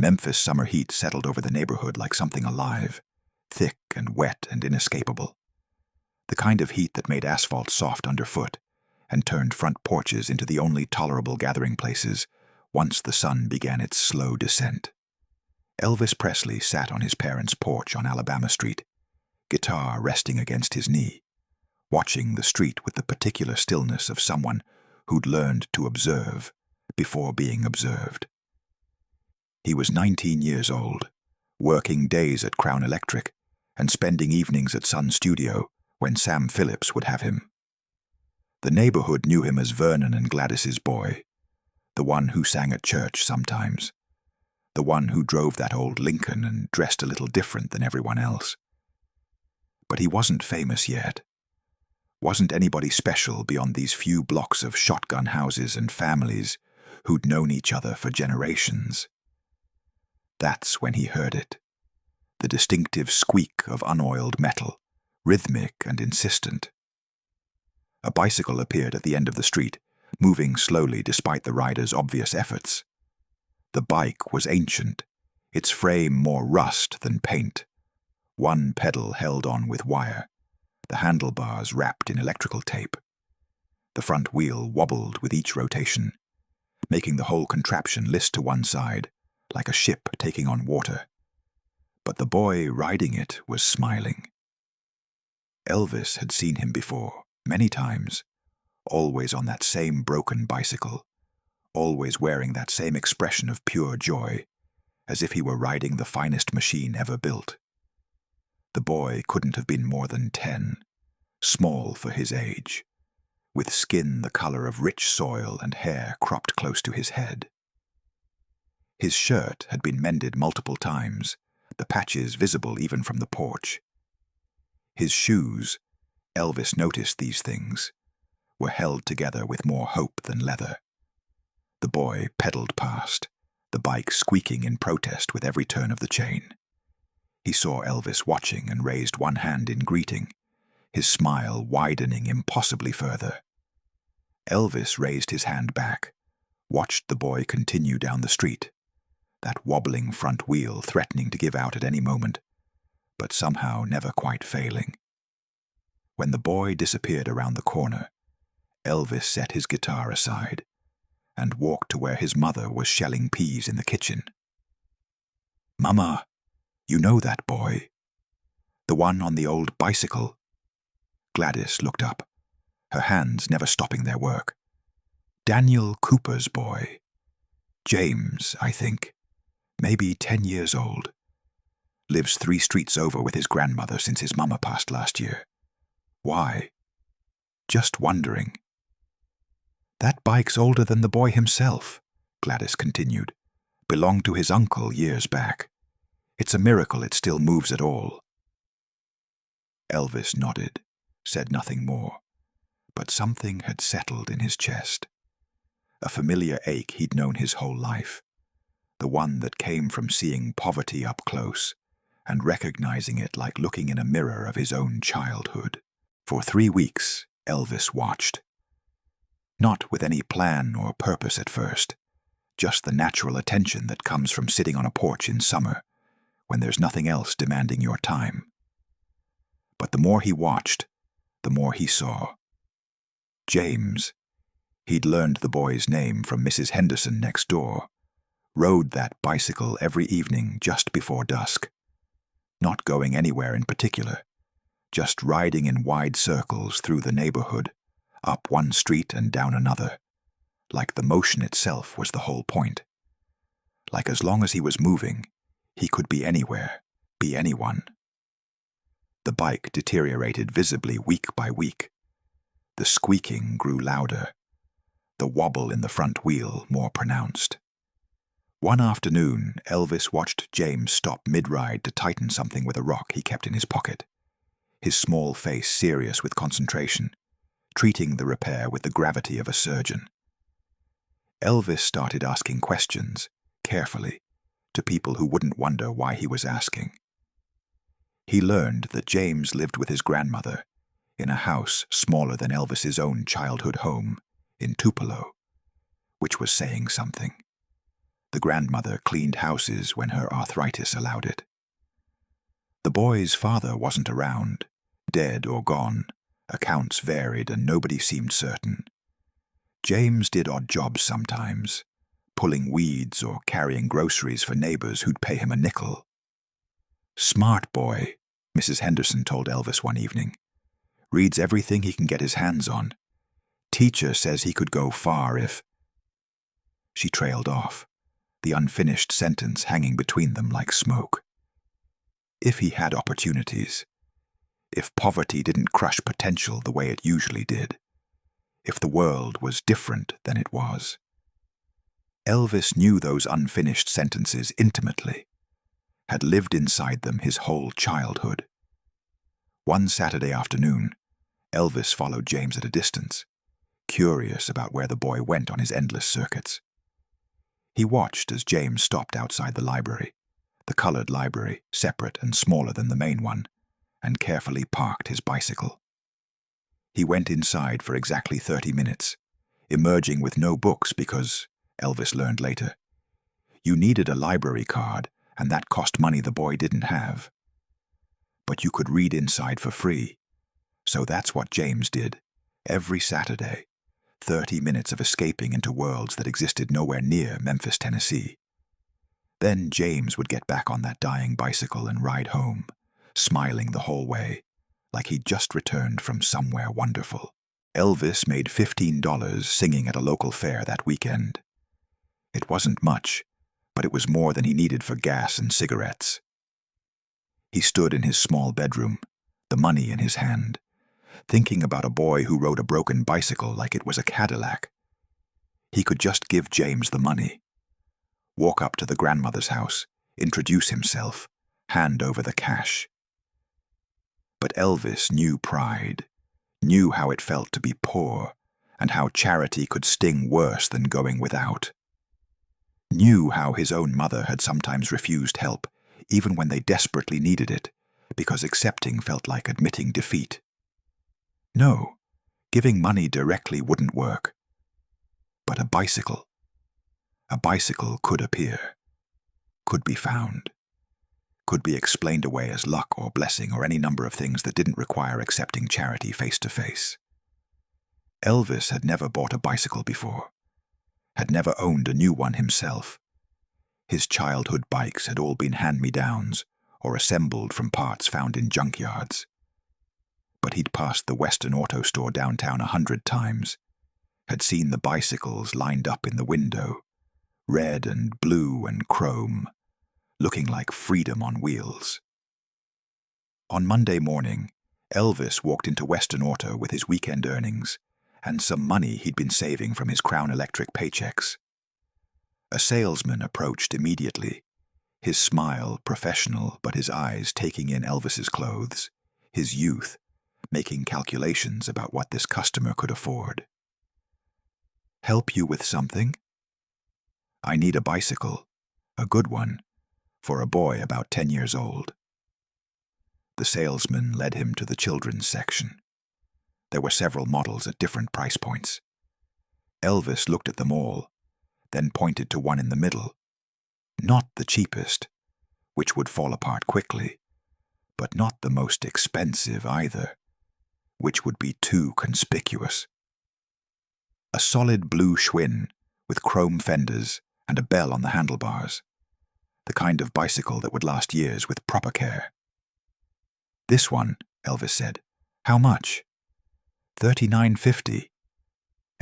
Memphis summer heat settled over the neighborhood like something alive, thick and wet and inescapable. The kind of heat that made asphalt soft underfoot and turned front porches into the only tolerable gathering places once the sun began its slow descent. Elvis Presley sat on his parents' porch on Alabama Street, guitar resting against his knee, watching the street with the particular stillness of someone who'd learned to observe before being observed. He was 19 years old, working days at Crown Electric and spending evenings at Sun Studio when Sam Phillips would have him. The neighborhood knew him as Vernon and Gladys's boy, the one who sang at church sometimes, the one who drove that old Lincoln and dressed a little different than everyone else. But he wasn't famous yet. Wasn't anybody special beyond these few blocks of shotgun houses and families who'd known each other for generations. That's when he heard it. The distinctive squeak of unoiled metal, rhythmic and insistent. A bicycle appeared at the end of the street, moving slowly despite the rider's obvious efforts. The bike was ancient, its frame more rust than paint. One pedal held on with wire, the handlebars wrapped in electrical tape. The front wheel wobbled with each rotation, making the whole contraption list to one side, like a ship taking on water. But the boy riding it was smiling. Elvis had seen him before, many times, always on that same broken bicycle, always wearing that same expression of pure joy, as if he were riding the finest machine ever built. The boy couldn't have been more than 10, small for his age, with skin the color of rich soil and hair cropped close to his head. His shirt had been mended multiple times, the patches visible even from the porch. His shoes, Elvis noticed these things, were held together with more hope than leather. The boy pedaled past, the bike squeaking in protest with every turn of the chain. He saw Elvis watching and raised one hand in greeting, his smile widening impossibly further. Elvis raised his hand back, watched the boy continue down the street, that wobbling front wheel threatening to give out at any moment, but somehow never quite failing. When the boy disappeared around the corner, Elvis set his guitar aside and walked to where his mother was shelling peas in the kitchen. "Mama, you know that boy? The one on the old bicycle?" Gladys looked up, her hands never stopping their work. "Daniel Cooper's boy. James, I think. Maybe 10 years old. Lives 3 streets over with his grandmother since his mama passed last year. Why?" "Just wondering." "That bike's older than the boy himself," Gladys continued. "Belonged to his uncle years back. It's a miracle it still moves at all." Elvis nodded, said nothing more, but something had settled in his chest. A familiar ache he'd known his whole life, the one that came from seeing poverty up close and recognizing it like looking in a mirror of his own childhood. For 3 weeks, Elvis watched. Not with any plan or purpose at first, just the natural attention that comes from sitting on a porch in summer, when there's nothing else demanding your time. But the more he watched, the more he saw. James, he'd learned the boy's name from Mrs. Henderson next door, rode that bicycle every evening just before dusk, not going anywhere in particular, just riding in wide circles through the neighborhood, up one street and down another, like the motion itself was the whole point. Like as long as he was moving, he could be anywhere, be anyone. The bike deteriorated visibly week by week. The squeaking grew louder, the wobble in the front wheel more pronounced. One afternoon, Elvis watched James stop mid-ride to tighten something with a rock he kept in his pocket, his small face serious with concentration, treating the repair with the gravity of a surgeon. Elvis started asking questions, carefully, to people who wouldn't wonder why he was asking. He learned that James lived with his grandmother in a house smaller than Elvis's own childhood home in Tupelo, which was saying something. The grandmother cleaned houses when her arthritis allowed it. The boy's father wasn't around, dead or gone. Accounts varied and nobody seemed certain. James did odd jobs sometimes, pulling weeds or carrying groceries for neighbors who'd pay him a nickel. "Smart boy," Mrs. Henderson told Elvis one evening. "Reads everything he can get his hands on. Teacher says he could go far if—" She trailed off, the unfinished sentence hanging between them like smoke. If he had opportunities. If poverty didn't crush potential the way it usually did. If the world was different than it was. Elvis knew those unfinished sentences intimately, had lived inside them his whole childhood. One Saturday afternoon, Elvis followed James at a distance, curious about where the boy went on his endless circuits. He watched as James stopped outside the library, the colored library, separate and smaller than the main one, and carefully parked his bicycle. He went inside for exactly 30 minutes, emerging with no books because, Elvis learned later, you needed a library card, and that cost money the boy didn't have. But you could read inside for free, so that's what James did, every Saturday, 30 minutes of escaping into worlds that existed nowhere near Memphis, Tennessee. Then James would get back on that dying bicycle and ride home, smiling the whole way, like he'd just returned from somewhere wonderful. Elvis made $15 singing at a local fair that weekend. It wasn't much, but it was more than he needed for gas and cigarettes. He stood in his small bedroom, the money in his hand, thinking about a boy who rode a broken bicycle like it was a Cadillac. He could just give James the money, walk up to the grandmother's house, introduce himself, hand over the cash. But Elvis knew pride, knew how it felt to be poor, and how charity could sting worse than going without. Knew how his own mother had sometimes refused help, even when they desperately needed it, because accepting felt like admitting defeat. No, giving money directly wouldn't work. But a bicycle could appear, could be found, could be explained away as luck or blessing or any number of things that didn't require accepting charity face to face. Elvis had never bought a bicycle before, had never owned a new one himself. His childhood bikes had all been hand-me-downs or assembled from parts found in junkyards. But he'd passed the Western Auto Store downtown 100 times, had seen the bicycles lined up in the window, red and blue and chrome, looking like freedom on wheels. On Monday morning, Elvis walked into Western Auto with his weekend earnings and some money he'd been saving from his Crown Electric paychecks. A salesman approached immediately, his smile professional but his eyes taking in Elvis's clothes, his youth, making calculations about what this customer could afford. "Help you with something?" "I need a bicycle, a good one, for a boy about 10 years old." The salesman led him to the children's section. There were several models at different price points. Elvis looked at them all, then pointed to one in the middle. Not the cheapest, which would fall apart quickly, but not the most expensive either, which would be too conspicuous. A solid blue Schwinn with chrome fenders and a bell on the handlebars, the kind of bicycle that would last years with proper care. "This one," Elvis said. "How much?" $39.50.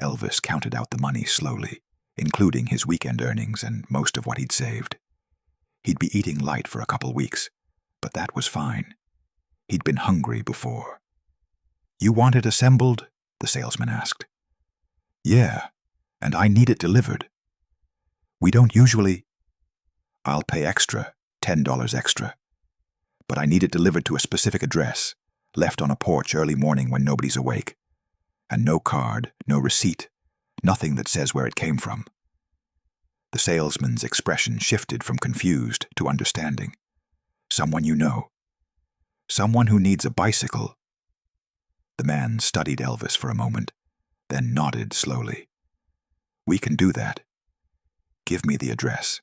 Elvis counted out the money slowly, including his weekend earnings and most of what he'd saved. He'd be eating light for a couple weeks, but that was fine. He'd been hungry before. "You want it assembled?" the salesman asked. "Yeah, and I need it delivered." "We don't usually—" "I'll pay extra, $10 extra. But I need it delivered to a specific address, left on a porch early morning when nobody's awake. And no card, no receipt, nothing that says where it came from." The salesman's expression shifted from confused to understanding. "Someone you know? Someone who needs a bicycle?" The man studied Elvis for a moment, then nodded slowly. "We can do that. Give me the address."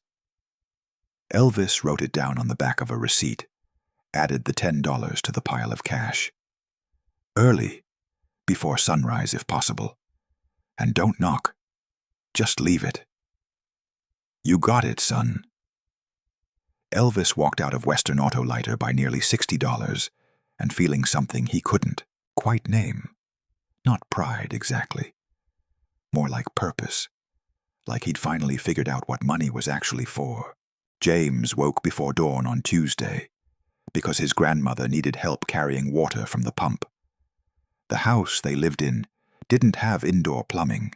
Elvis wrote it down on the back of a receipt, added the $10 to the pile of cash. "Early, before sunrise if possible. And don't knock. Just leave it." "You got it, son." Elvis walked out of Western Auto Lighter by nearly $60 and feeling something he couldn't quite name. Not pride, exactly. More like purpose. Like he'd finally figured out what money was actually for. James woke before dawn on Tuesday because his grandmother needed help carrying water from the pump. The house they lived in didn't have indoor plumbing,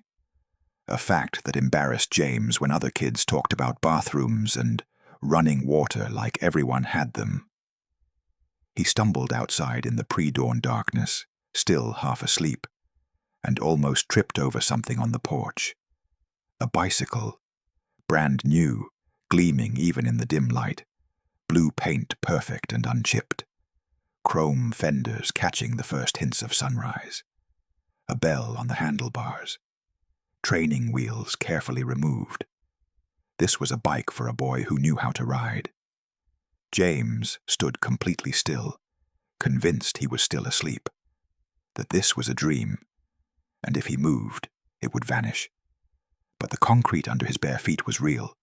a fact that embarrassed James when other kids talked about bathrooms and running water like everyone had them. He stumbled outside in the pre-dawn darkness, still half asleep, and almost tripped over something on the porch. A bicycle, brand new, gleaming even in the dim light, blue paint perfect and unchipped, chrome fenders catching the first hints of sunrise, a bell on the handlebars, training wheels carefully removed. This was a bike for a boy who knew how to ride. James stood completely still, convinced he was still asleep, that this was a dream, and if he moved, it would vanish. But the concrete under his bare feet was real,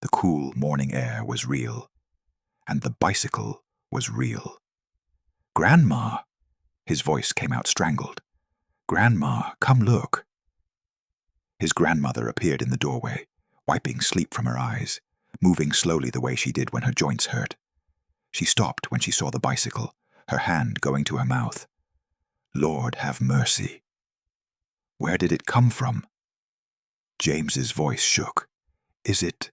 the cool morning air was real, and the bicycle was real. "Grandma!" His voice came out strangled. "Grandma, come look." His grandmother appeared in the doorway, wiping sleep from her eyes, moving slowly the way she did when her joints hurt. She stopped when she saw the bicycle, her hand going to her mouth. "Lord, have mercy." "Where did it come from?" James's voice shook. Is it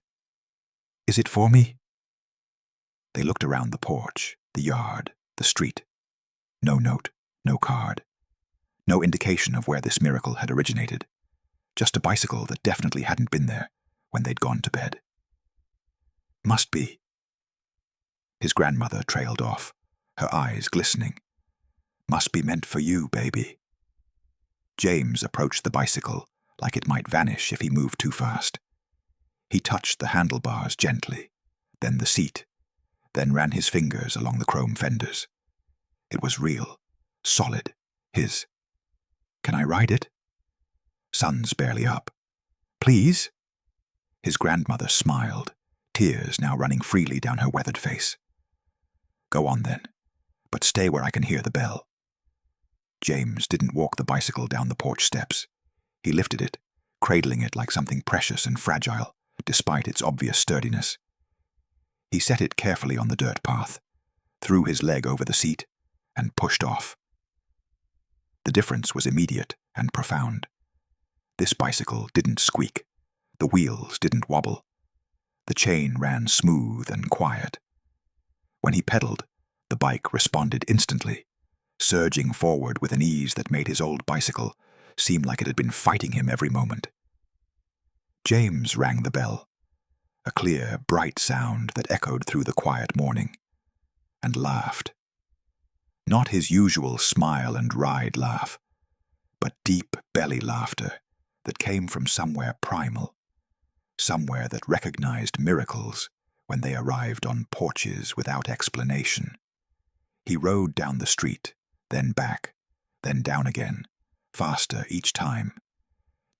for me?" They looked around the porch, the yard, the street. No note, no card. No indication of where this miracle had originated. Just a bicycle that definitely hadn't been there when they'd gone to bed. "Must be." His grandmother trailed off, her eyes glistening. "Must be meant for you, baby." James approached the bicycle like it might vanish if he moved too fast. He touched the handlebars gently, then the seat, then ran his fingers along the chrome fenders. It was real, solid, his. "Can I ride it?" "Sun's barely up." "Please?" His grandmother smiled, tears now running freely down her weathered face. "Go on then, but stay where I can hear the bell." James didn't walk the bicycle down the porch steps. He lifted it, cradling it like something precious and fragile, despite its obvious sturdiness. He set it carefully on the dirt path, threw his leg over the seat, and pushed off. The difference was immediate and profound. This bicycle didn't squeak. The wheels didn't wobble. The chain ran smooth and quiet. When he pedaled, the bike responded instantly, surging forward with an ease that made his old bicycle seem like it had been fighting him every moment. James rang the bell, a clear, bright sound that echoed through the quiet morning, and laughed. Not his usual smile and ride laugh, but deep belly laughter that came from somewhere primal, somewhere that recognized miracles when they arrived on porches without explanation. He rode down the street, then back, then down again, faster each time,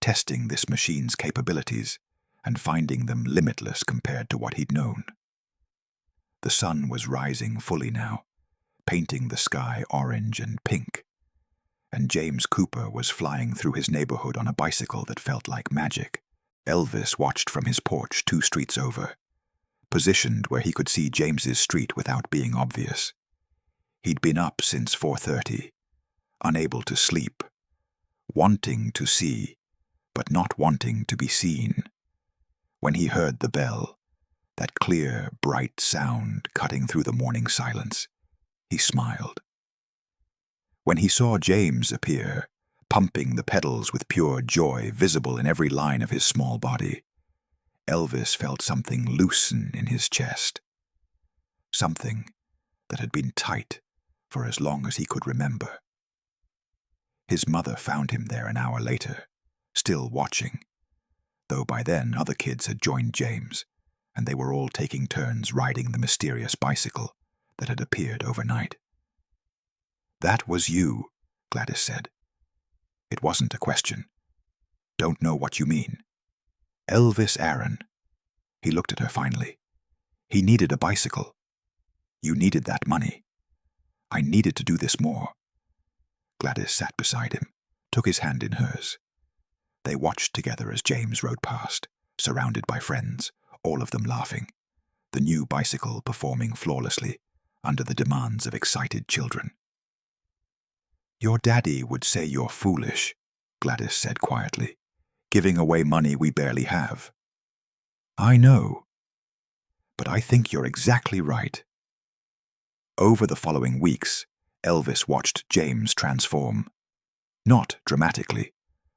testing this machine's capabilities and finding them limitless compared to what he'd known. The sun was rising fully now, painting the sky orange and pink, and James Cooper was flying through his neighborhood on a bicycle that felt like magic. Elvis watched from his porch 2 streets over, positioned where he could see James's street without being obvious. He'd been up since 4:30, unable to sleep, wanting to see, but not wanting to be seen. When he heard the bell, that clear, bright sound cutting through the morning silence, he smiled. When he saw James appear, pumping the pedals with pure joy visible in every line of his small body, Elvis felt something loosen in his chest. Something that had been tight for as long as he could remember. His mother found him there an hour later, still watching, though by then other kids had joined James, and they were all taking turns riding the mysterious bicycle that had appeared overnight. "That was you," Gladys said. It wasn't a question. "Don't know what you mean." "Elvis Aaron." He looked at her finally. "He needed a bicycle. You needed that money. I needed to do this more." Gladys sat beside him, took his hand in hers. They watched together as James rode past, surrounded by friends, all of them laughing, the new bicycle performing flawlessly under the demands of excited children. "Your daddy would say you're foolish," Gladys said quietly, "giving away money we barely have." "I know. But I think you're exactly right." Over the following weeks, Elvis watched James transform. Not dramatically.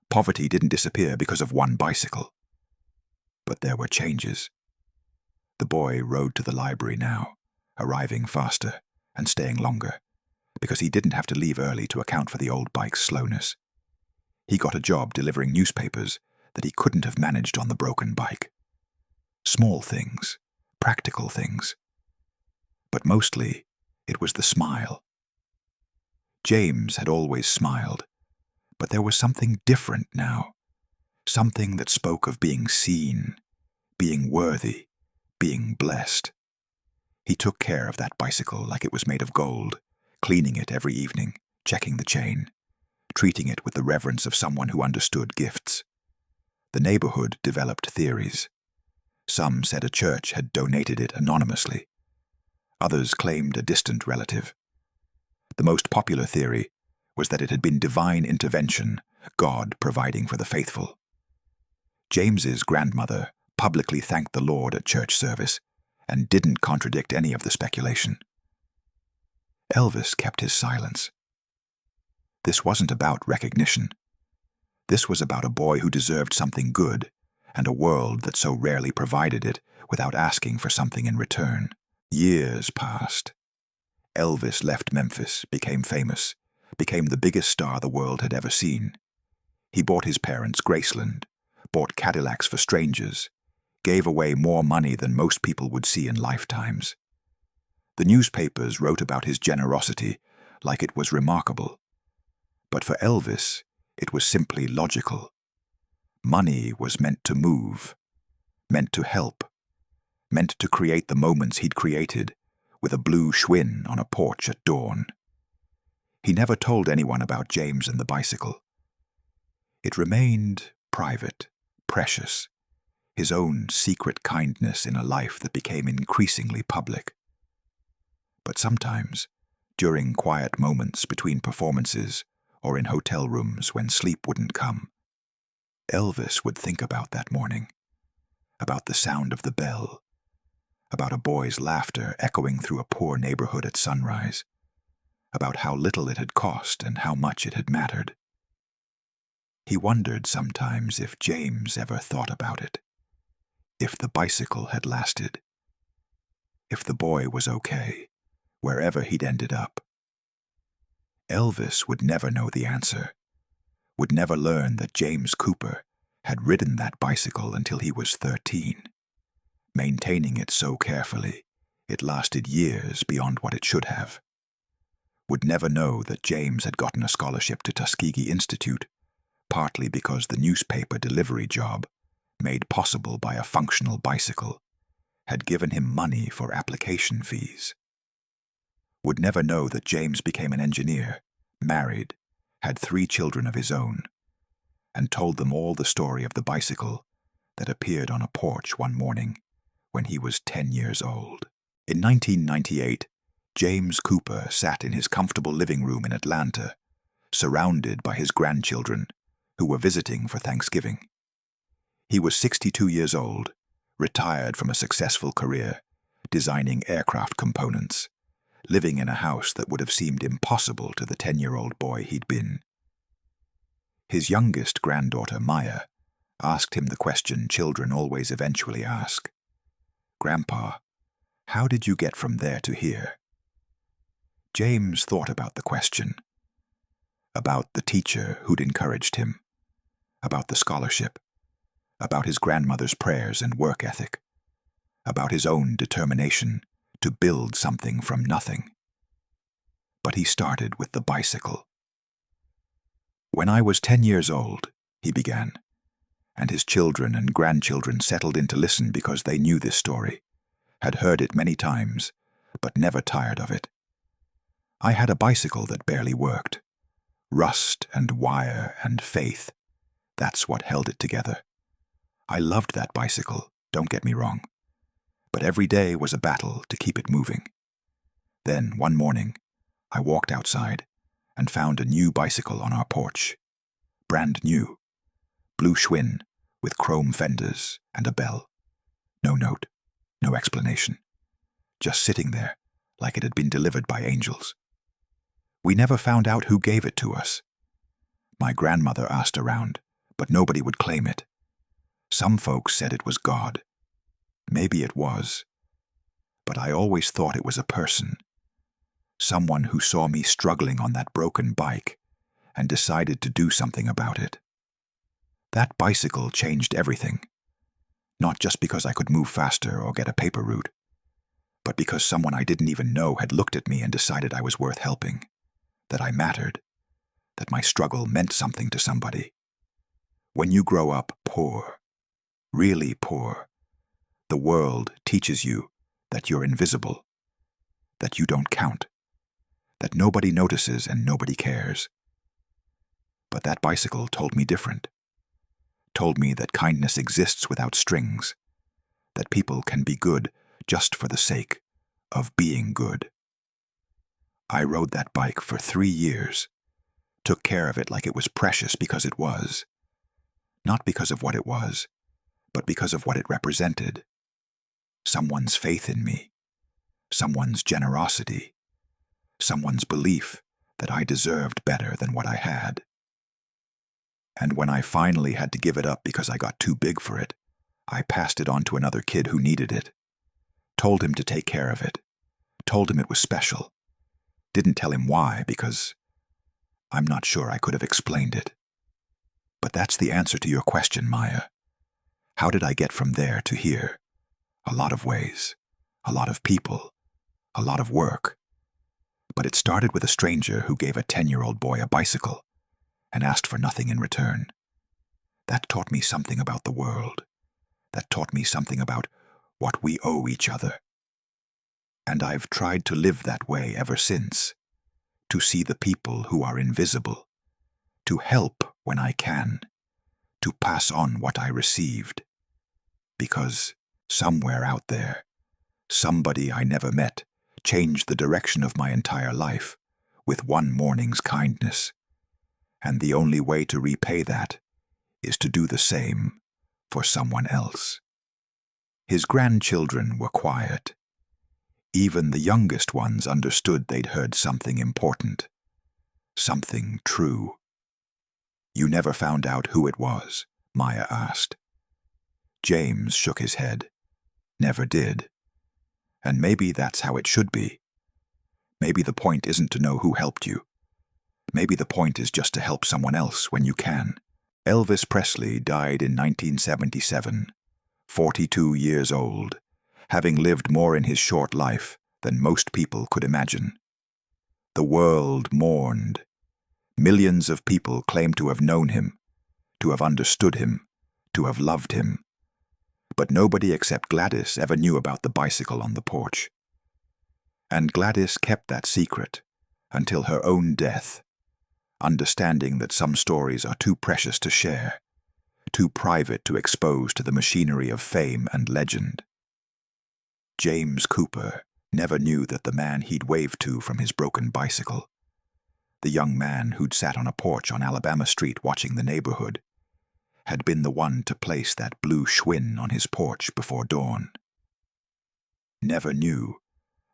Poverty didn't disappear because of one bicycle. But there were changes. The boy rode to the library now, arriving faster and staying longer, because he didn't have to leave early to account for the old bike's slowness. He got a job delivering newspapers that he couldn't have managed on the broken bike. Small things, practical things. But mostly, it was the smile. James had always smiled, but there was something different now. Something that spoke of being seen, being worthy, being blessed. He took care of that bicycle like it was made of gold, cleaning it every evening, checking the chain, treating it with the reverence of someone who understood gifts. The neighborhood developed theories. Some said a church had donated it anonymously. Others claimed a distant relative. The most popular theory was that it had been divine intervention, God providing for the faithful. James's grandmother publicly thanked the Lord at church service and didn't contradict any of the speculation. Elvis kept his silence. This wasn't about recognition. This was about a boy who deserved something good and a world that so rarely provided it without asking for something in return. Years passed. Elvis left Memphis, became famous, became the biggest star the world had ever seen. He bought his parents Graceland, bought Cadillacs for strangers, gave away more money than most people would see in lifetimes. The newspapers wrote about his generosity like it was remarkable. But for Elvis, it was simply logical. Money was meant to move, meant to help, meant to create the moments he'd created with a blue Schwinn on a porch at dawn. He never told anyone about James and the bicycle. It remained private, precious, his own secret kindness in a life that became increasingly public. But sometimes, during quiet moments between performances or in hotel rooms when sleep wouldn't come, Elvis would think about that morning, about the sound of the bell, about a boy's laughter echoing through a poor neighborhood at sunrise, about how little it had cost and how much it had mattered. He wondered sometimes if James ever thought about it, if the bicycle had lasted, if the boy was okay, wherever he'd ended up. Elvis would never know the answer, would never learn that James Cooper had ridden that bicycle until he was 13, maintaining it so carefully it lasted years beyond what it should have. Would never know that James had gotten a scholarship to Tuskegee Institute, partly because the newspaper delivery job, made possible by a functional bicycle, had given him money for application fees. Would never know that James became an engineer, married, had 3 children of his own, and told them all the story of the bicycle that appeared on a porch one morning when he was 10 years old. In 1998, James Cooper sat in his comfortable living room in Atlanta, surrounded by his grandchildren who were visiting for Thanksgiving. He was 62 years old, retired from a successful career, designing aircraft components, living in a house that would have seemed impossible to the 10-year-old boy he'd been. His youngest granddaughter, Maya, asked him the question children always eventually ask. "Grandpa, how did you get from there to here?" James thought about the question, about the teacher who'd encouraged him, about the scholarship, about his grandmother's prayers and work ethic, about his own determination to build something from nothing. But he started with the bicycle. "When I was 10 years old," he began, and his children and grandchildren settled in to listen because they knew this story, had heard it many times, but never tired of it. "I had a bicycle that barely worked. Rust and wire and faith, that's what held it together. I loved that bicycle, don't get me wrong, but every day was a battle to keep it moving. Then, one morning, I walked outside and found a new bicycle on our porch. Brand new. Blue Schwinn, with chrome fenders and a bell. No note, no explanation. Just sitting there, like it had been delivered by angels. We never found out who gave it to us. My grandmother asked around, but nobody would claim it. Some folks said it was God. Maybe it was. But I always thought it was a person. Someone who saw me struggling on that broken bike and decided to do something about it. That bicycle changed everything. Not just because I could move faster or get a paper route, but because someone I didn't even know had looked at me and decided I was worth helping, that I mattered, that my struggle meant something to somebody. When you grow up poor, really poor, the world teaches you that you're invisible, that you don't count, that nobody notices and nobody cares. But that bicycle told me different. Told me that kindness exists without strings, that people can be good just for the sake of being good. I rode that bike for 3 years, took care of it like it was precious because it was. Not because of what it was, but because of what it represented. Someone's faith in me, someone's generosity, someone's belief that I deserved better than what I had. And when I finally had to give it up because I got too big for it, I passed it on to another kid who needed it. Told him to take care of it. Told him it was special. Didn't tell him why, because I'm not sure I could have explained it. But that's the answer to your question, Maya. How did I get from there to here? A lot of ways, a lot of people, a lot of work. But it started with a stranger who gave a 10-year-old boy a bicycle and asked for nothing in return. That taught me something about the world. That taught me something about what we owe each other. And I've tried to live that way ever since, to see the people who are invisible, to help when I can, to pass on what I received. Because somewhere out there, somebody I never met changed the direction of my entire life with one morning's kindness. And the only way to repay that is to do the same for someone else. His grandchildren were quiet. Even the youngest ones understood they'd heard something important, something true. "You never found out who it was?" Maya asked. James shook his head. "Never did. And maybe that's how it should be. Maybe the point isn't to know who helped you. Maybe the point is just to help someone else when you can." Elvis Presley died in 1977, 42 years old, having lived more in his short life than most people could imagine. The world mourned. Millions of people claimed to have known him, to have understood him, to have loved him. But nobody except Gladys ever knew about the bicycle on the porch. And Gladys kept that secret until her own death, understanding that some stories are too precious to share, too private to expose to the machinery of fame and legend. James Cooper never knew that the man he'd waved to from his broken bicycle, the young man who'd sat on a porch on Alabama Street watching the neighborhood, had been the one to place that blue Schwinn on his porch before dawn. Never knew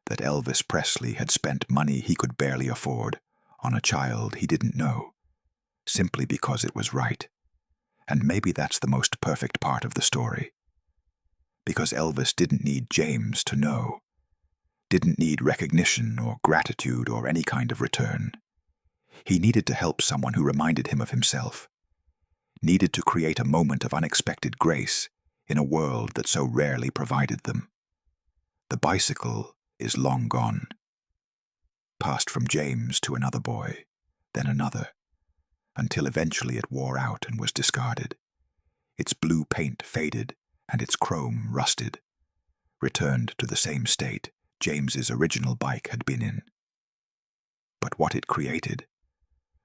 that Elvis Presley had spent money he could barely afford on a child he didn't know, simply because it was right. And maybe that's the most perfect part of the story. Because Elvis didn't need James to know, didn't need recognition or gratitude or any kind of return. He needed to help someone who reminded him of himself, needed to create a moment of unexpected grace in a world that so rarely provided them. The bicycle is long gone. Passed from James to another boy, then another, until eventually it wore out and was discarded. Its blue paint faded and its chrome rusted, returned to the same state James's original bike had been in. But what it created,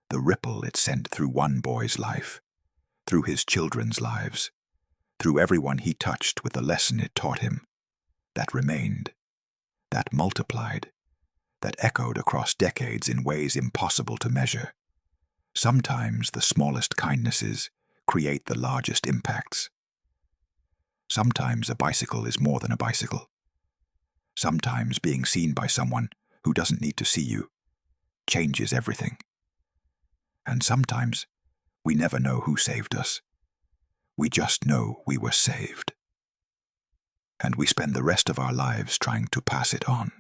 the ripple it sent through one boy's life, through his children's lives, through everyone he touched with the lesson it taught him, that remained, that multiplied, that echoed across decades in ways impossible to measure. Sometimes the smallest kindnesses create the largest impacts. Sometimes a bicycle is more than a bicycle. Sometimes being seen by someone who doesn't need to see you changes everything. And sometimes we never know who saved us. We just know we were saved. And we spend the rest of our lives trying to pass it on.